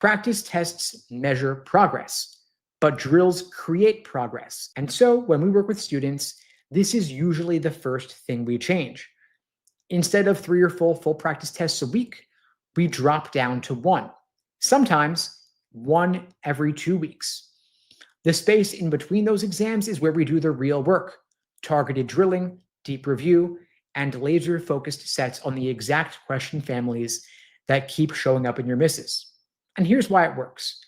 Practice tests measure progress, but drills create progress. And so when we work with students, this is usually the first thing we change. Instead of 3 or 4 full practice tests a week, we drop down to 1, sometimes 1 every 2 weeks. The space in between those exams is where we do the real work: targeted drilling, deep review, and laser-focused sets on the exact question families that keep showing up in your misses. And here's why it works.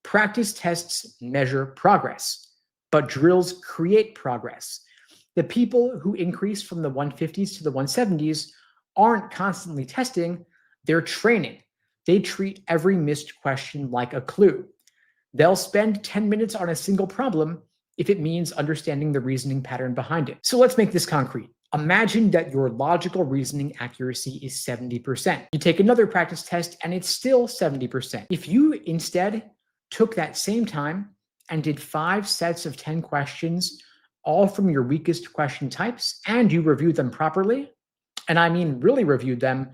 Practice tests measure progress, but drills create progress. The people who increase from the 150s to the 170s aren't constantly testing, they're training. They treat every missed question like a clue. They'll spend 10 minutes on a single problem if it means understanding the reasoning pattern behind it. So let's make this concrete. Imagine that your logical reasoning accuracy is 70%. You take another practice test and it's still 70%. If you instead took that same time and did 5 sets of 10 questions, all from your weakest question types, and you reviewed them properly, and I mean really reviewed them,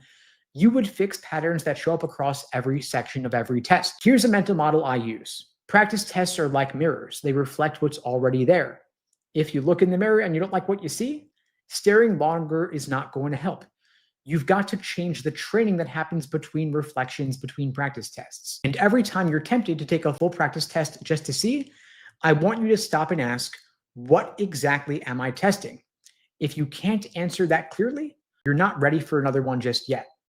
you would fix patterns that show up across every section of every test. Here's a mental model I use. Practice tests are like mirrors. They reflect what's already there. If you look in the mirror and you don't like what you see, staring longer is not going to help. You've got to change the training that happens between reflections between practice tests. And every time you're tempted to take a full practice test just to see, I want you to stop and ask, what exactly am I testing? If you can't answer that clearly, you're not ready for another one just yet.